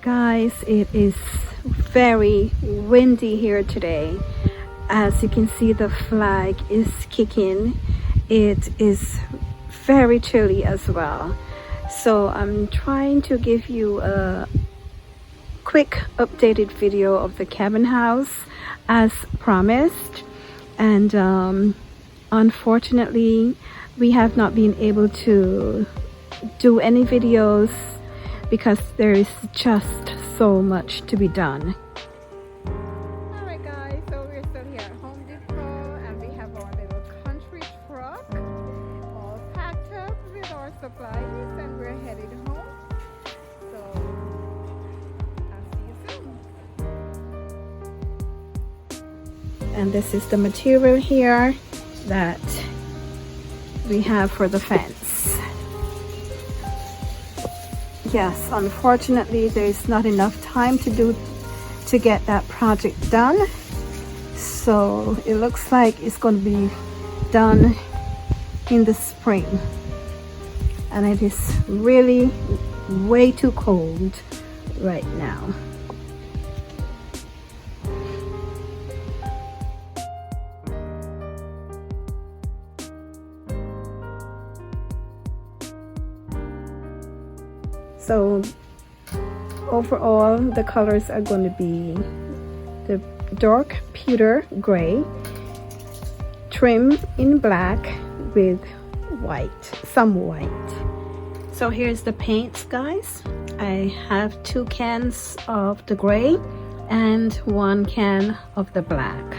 Guys, it is very windy here today. As you can see, the flag is kicking. It is very chilly as well. So I'm trying to give you a quick updated video of the cabin house as promised, and unfortunately we have not been able to do any videos because there is just so much to be done. Alright guys, so we're still here at Home Depot and we have our little country truck all packed up with our supplies and we're headed home. So I'll see you soon. And this is the material here that we have for the fence. Yes, unfortunately there's not enough time to get that project done, so it looks like it's going to be done in the spring, and it is really way too cold right now. So overall the colors are going to be the dark pewter gray, trim in black with white, some white. So here's the paints, guys. I have 2 cans of the gray and 1 can of the black.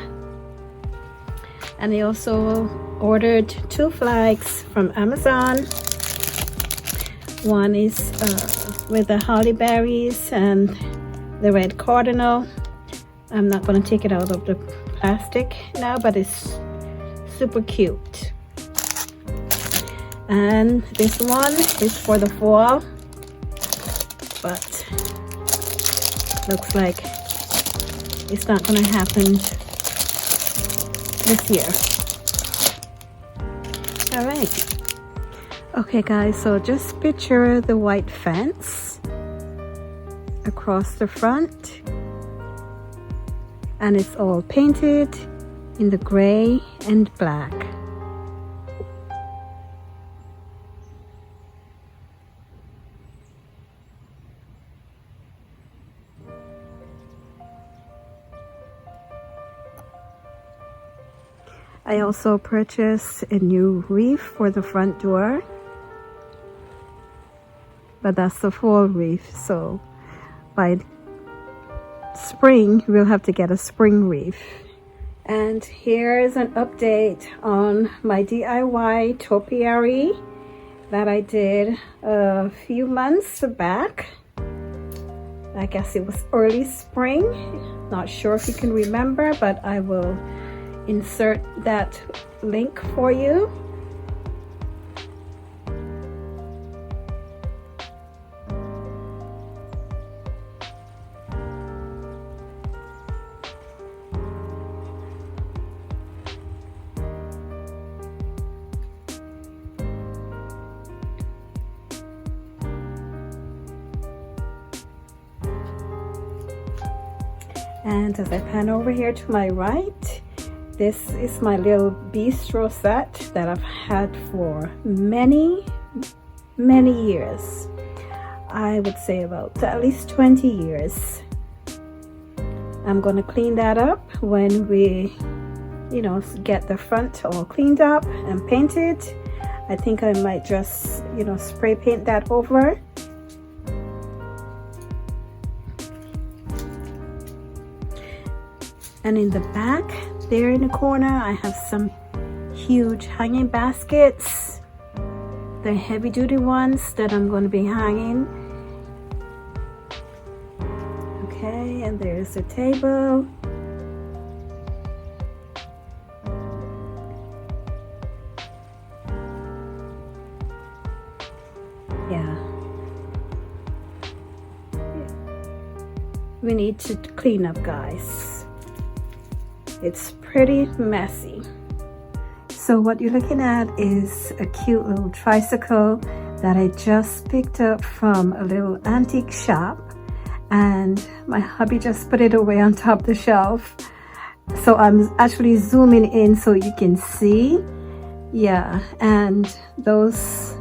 And I also ordered 2 flags from Amazon. One is with the holly berries and the red cardinal. I'm not going to take it out of the plastic now, but it's super cute. And this one is for the fall, but looks like it's not going to happen this year. All right. Okay guys, so just picture the white fence across the front, and it's all painted in the gray and black. I also purchased a new wreath for the front door, but that's the fall wreath, so by spring we'll have to get a spring wreath. And here's an update on my DIY topiary that I did a few months back. I guess it was early spring, not sure if you can remember, but I will insert that link for you. And as I pan over here to my right, this is my little Bistro Set that I've had for many years. I would say about at least 20 years. I'm going to clean that up when we, get the front all cleaned up and painted. I think I might just, spray paint that over. And in the back, there in the corner, I have some huge hanging baskets. They're heavy duty ones that I'm going to be hanging. Okay, and there's the table. Yeah. We need to clean up, guys. It's pretty messy. So what you're looking at is a cute little tricycle that I just picked up from a little antique shop, and my hubby just put it away on top of the shelf. So I'm actually zooming in so you can see. Yeah, and those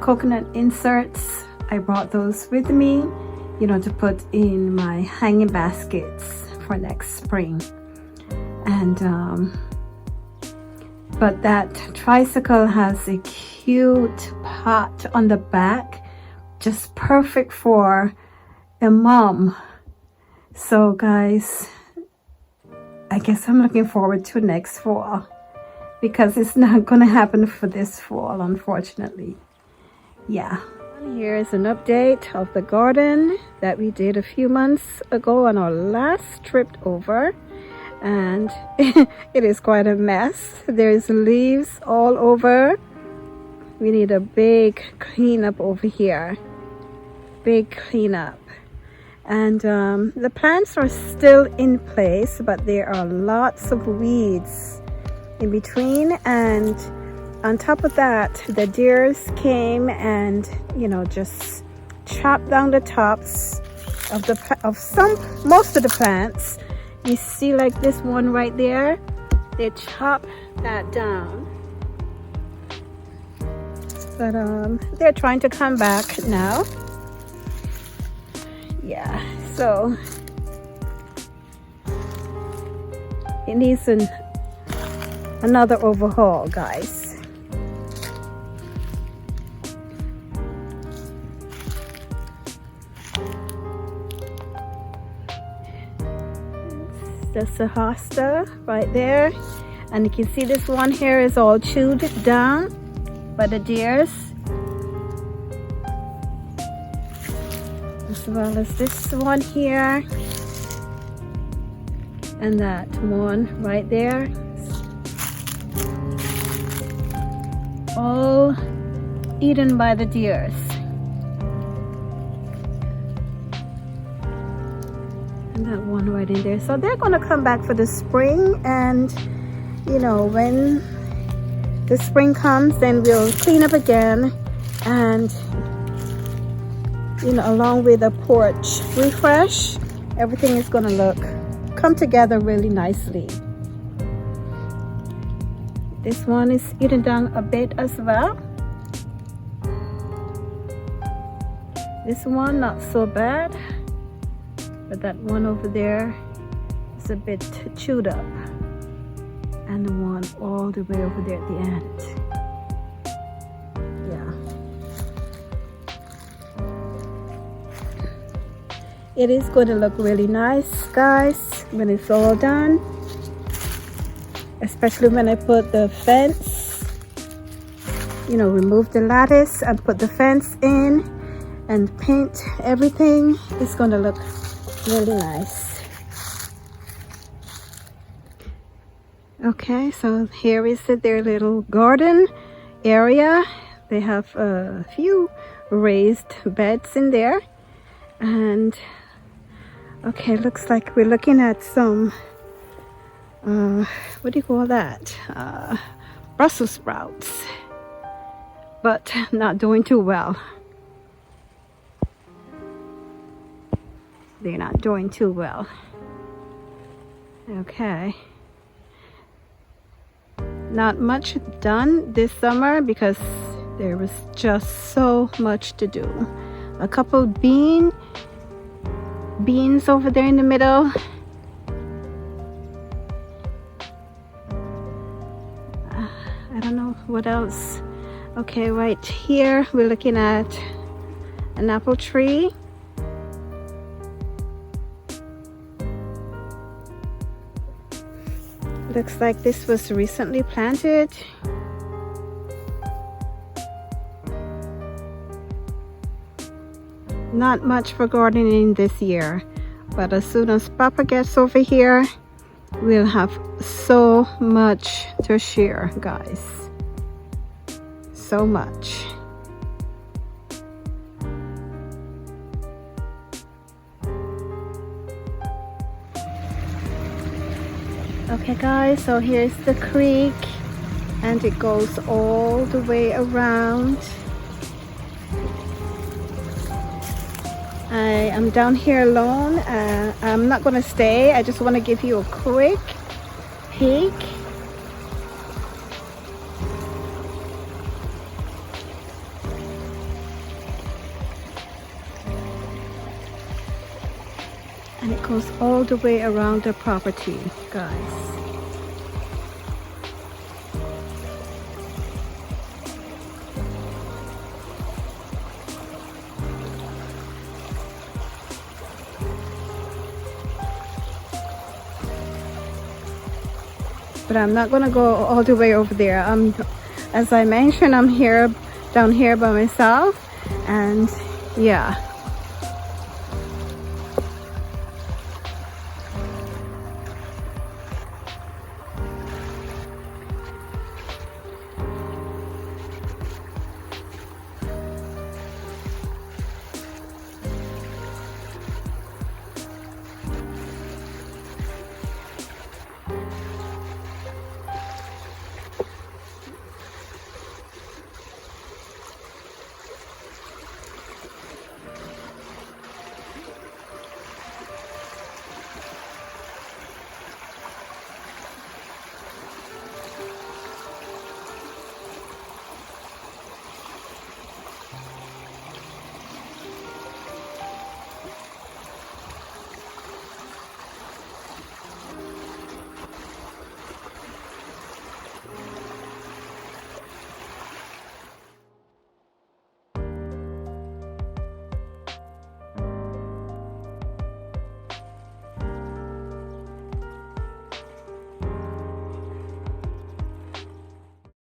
coconut inserts, I brought those with me, you know, to put in my hanging baskets for next spring. And but that tricycle has a cute pot on the back, just perfect for a mom. So guys, I guess I'm looking forward to next fall, because it's not gonna happen for this fall, unfortunately. Yeah. Here is an update of the garden that we did a few months ago on our last trip over, and it is quite a mess. There's leaves all over. We need a big cleanup over here, big cleanup. And the plants are still in place, but there are lots of weeds in between. And on top of that, the deers came and, you know, just chopped down the tops of most of the plants. You see, like this one right there, they chop that down. But they're trying to come back now. Yeah, so it needs another overhaul, guys. That's the hosta right there, and you can see this one here is all chewed down by the deers, as well as this one here, and that one right there, all eaten by the deers. And that one right in there. So they're gonna come back for the spring, and you know, when the spring comes, then we'll clean up again, and you know, along with a porch refresh, everything is gonna come together really nicely. This one is eaten down a bit as well. This one not so bad, but that one over there is a bit chewed up, and the one all the way over there at the end. It is going to look really nice, guys, when it's all done, especially when I put the fence, you know, remove the lattice and put the fence in and paint everything. It's going to look really nice. Okay, so here is their little garden area. They have a few raised beds in there, and okay, looks like we're looking at some what do you call that, Brussels sprouts, but not doing too well. They're not doing too well. Okay, not much done this summer because there was just so much to do. A couple beans over there in the middle. I don't know what else. Okay, right here we're looking at an apple tree. Looks like this was recently planted. Not much for gardening this year, but as soon as Papa gets over here, we'll have so much to share, guys. So much. Okay guys, so here's the creek, and it goes all the way around. I am down here alone. I'm not gonna stay. I just want to give you a quick peek. And it goes all the way around the property, guys. But I'm not gonna go all the way over there. As I mentioned, I'm here down here by myself, and yeah.